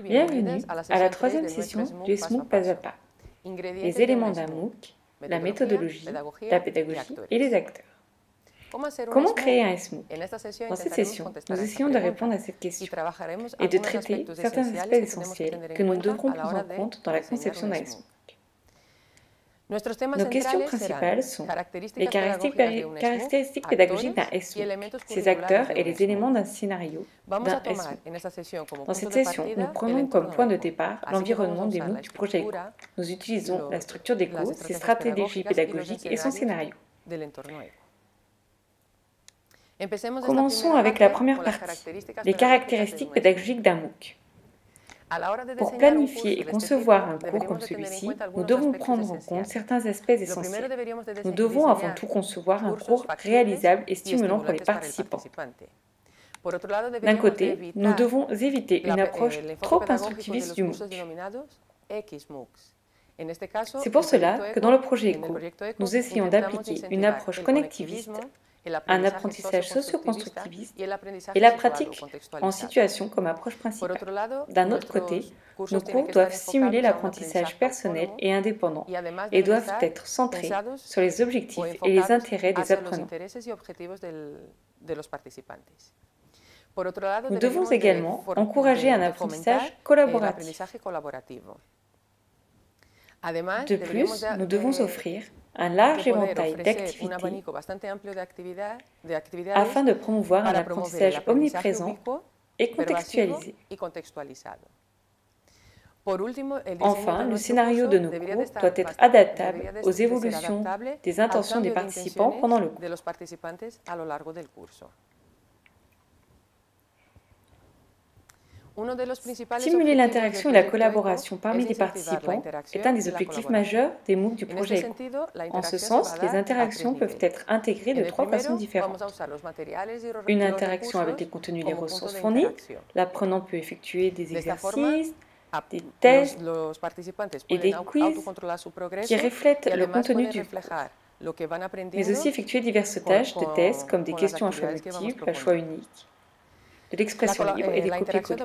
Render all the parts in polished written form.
Bienvenue à la troisième session du SMOOC Pas à Pas, les éléments d'un MOOC, la méthodologie, la pédagogie et les acteurs. Comment créer un SMOOC? Dans cette session, nous essayons de répondre à cette question et de traiter certains aspects essentiels que nous devrons prendre en compte dans la conception d'un SMOOC. Nos questions principales sont les caractéristiques pédagogiques d'un SMOOC, ses acteurs et les éléments d'un scénario d'un SMOOC. Dans cette session, nous prenons comme point de départ l'environnement des MOOC du projet ECHO. Nous utilisons la structure d'ECHO, ses stratégies pédagogiques et son scénario. Commençons avec la première partie, les caractéristiques pédagogiques d'un MOOC. Pour planifier et concevoir un cours comme celui-ci, nous devons prendre en compte certains aspects essentiels. Nous devons avant tout concevoir un cours réalisable et stimulant pour les participants. D'un côté, nous devons éviter une approche trop instructiviste du MOOC. C'est pour cela que dans le projet ECHO, nous essayons d'appliquer une approche connectiviste, un apprentissage socio-constructiviste et la pratique en situation comme approche principale. D'un autre côté, nos cours doivent stimuler l'apprentissage personnel et indépendant et doivent être centrés sur les objectifs et les intérêts des apprenants. Nous devons également encourager un apprentissage collaboratif. De plus, nous devons offrir un large éventail d'activités afin de promouvoir un apprentissage omniprésent et contextualisé. Enfin, le scénario de nos cours doit être adaptable aux évolutions des intentions des participants pendant le cours. Stimuler l'interaction et la collaboration parmi les participants est un des objectifs majeurs des MOOC du projet ECHO. En ce sens, les interactions peuvent être intégrées de trois façons différentes. Une interaction avec les contenus et les ressources fournies. L'apprenant peut effectuer des exercices, des tests et des quiz qui reflètent le contenu du cours, mais aussi effectuer diverses tâches de tests comme des questions à choix multiples, à choix unique, de l'expression libre et des copier-coller,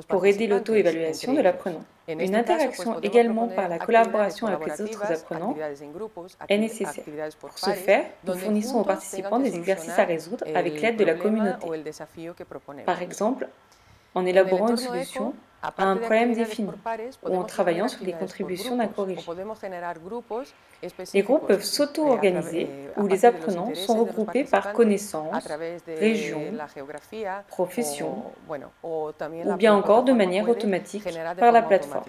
pour aider l'auto-évaluation de l'apprenant. Une interaction également par la collaboration avec les autres apprenants est nécessaire. Pour ce faire, nous fournissons aux participants des exercices à résoudre avec l'aide de la communauté. Par exemple, en élaborant une solution à un problème défini ou en travaillant sur les contributions d'un corrigé. Les groupes peuvent s'auto-organiser où les apprenants sont regroupés par connaissances, région, profession ou bien encore de manière automatique par la plateforme.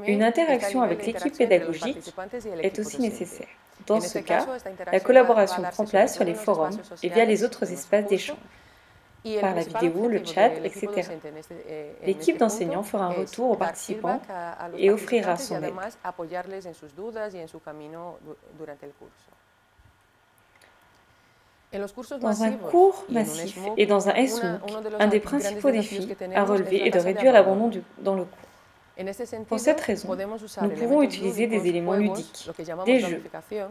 Une interaction avec l'équipe pédagogique est aussi nécessaire. Dans ce cas, la collaboration prend place sur les forums et via les autres espaces d'échange, par la vidéo, le chat, etc. L'équipe d'enseignants fera un retour aux participants et offrira son aide. Dans un cours massif et dans un SMOOC, un des principaux défis à relever est de réduire l'abandon dans le cours. Pour cette raison, nous pouvons utiliser des éléments ludiques, des jeux,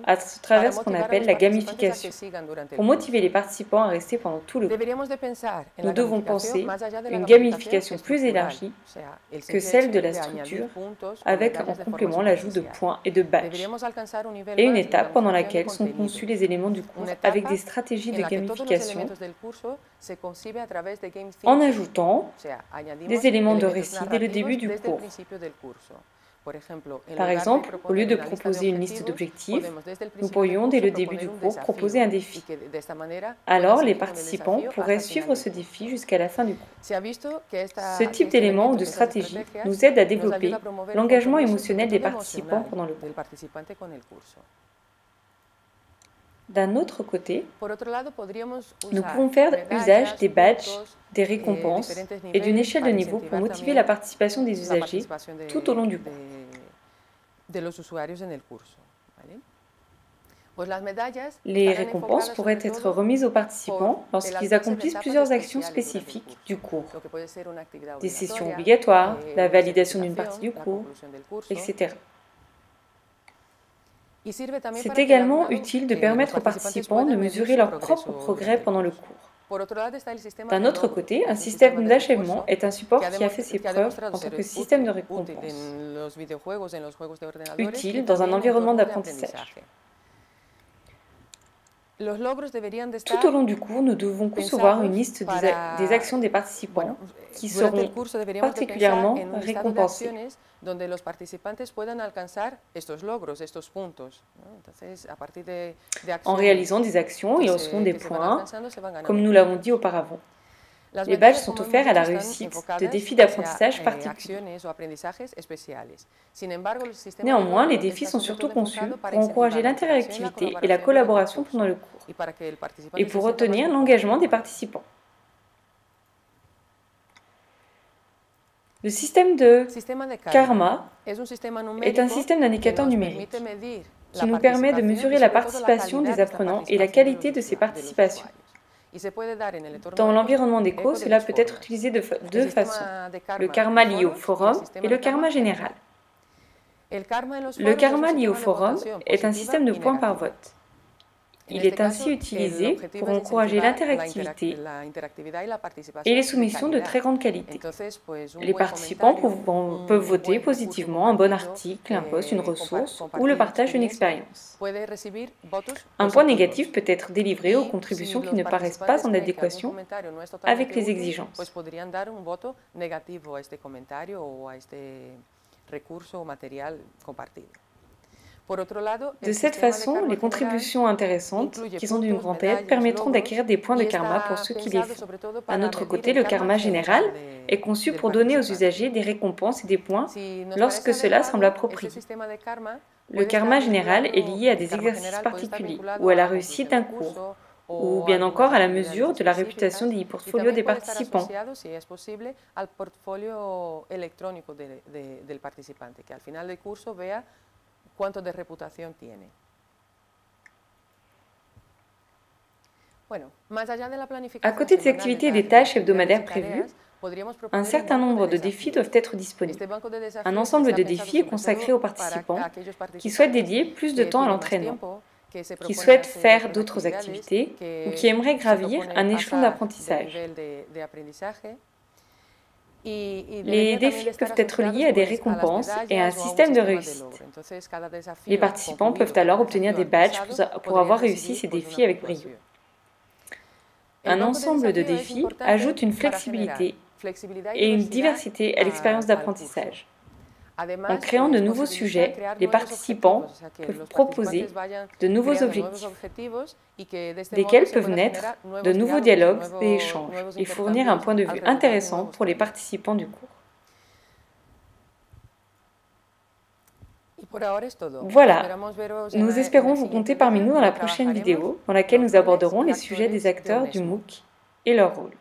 à travers ce qu'on appelle la gamification, pour motiver les participants à rester pendant tout le cours. Nous devons penser une gamification plus élargie que celle de la structure, avec en complément l'ajout de points et de badges, et une étape pendant laquelle sont conçus les éléments du cours avec des stratégies de gamification, en ajoutant des éléments de récit dès le début du cours. Par exemple, au lieu de proposer une liste d'objectifs, nous pourrions dès le début du cours proposer un défi. Alors, les participants pourraient suivre ce défi jusqu'à la fin du cours. Ce type d'éléments ou de stratégie nous aide à développer l'engagement émotionnel des participants pendant le cours. D'un autre côté, nous pouvons faire usage des badges, des récompenses et d'une échelle de niveau pour motiver la participation des usagers tout au long du cours. Les récompenses pourraient être remises aux participants lorsqu'ils accomplissent plusieurs actions spécifiques du cours, des sessions obligatoires, la validation d'une partie du cours, etc. C'est également utile de permettre aux participants de mesurer leur propre progrès pendant le cours. D'un autre côté, un système d'achèvement est un support qui a fait ses preuves en tant que système de récompense, utile dans un environnement d'apprentissage. Tout au long du cours, nous devons concevoir une liste des actions des participants qui seront particulièrement récompensées. En réalisant des actions, ils recevront des points, comme nous l'avons dit auparavant. Les badges sont offerts à la réussite de défis d'apprentissage particuliers. Néanmoins, les défis sont surtout conçus pour encourager l'interactivité et la collaboration pendant le cours, et pour retenir l'engagement des participants. Le système de karma est un système d'indicateurs numériques qui nous permet de mesurer la participation des apprenants et la qualité de ces participations. Dans l'environnement des cours, cela peut être utilisé de deux façons, le karma lié au forum et le karma général. Le karma lié au forum est un système de points par vote. Il est ainsi utilisé pour encourager l'interactivité et les soumissions de très grande qualité. Les participants peuvent voter positivement un bon article, un post, une ressource ou le partage d'une expérience. Un point négatif peut être délivré aux contributions qui ne paraissent pas en adéquation avec les exigences. De cette façon, les contributions intéressantes, qui sont d'une grande aide, permettront d'acquérir des points de karma pour ceux qui les font. D'un autre côté, le karma général est conçu pour donner aux usagers des récompenses et des points lorsque cela semble approprié. Le karma général est lié à des exercices particuliers ou à la réussite d'un cours, ou bien encore à la mesure de la réputation des e-portfolios des participants. À côté des activités et des tâches hebdomadaires prévues, un certain nombre de défis doivent être disponibles. Un ensemble de défis est consacré aux participants qui souhaitent dédier plus de temps à l'entraînement, qui souhaitent faire d'autres activités ou qui aimeraient gravir un échelon d'apprentissage. Les défis peuvent être liés à des récompenses et à un système de réussite. Les participants peuvent alors obtenir des badges pour avoir réussi ces défis avec brio. Un ensemble de défis ajoute une flexibilité et une diversité à l'expérience d'apprentissage. En créant de nouveaux sujets, les participants peuvent proposer de nouveaux objectifs, desquels peuvent naître de nouveaux dialogues et échanges, et fournir un point de vue intéressant pour les participants du cours. Voilà, nous espérons vous compter parmi nous dans la prochaine vidéo, dans laquelle nous aborderons les sujets des acteurs du MOOC et leur rôle.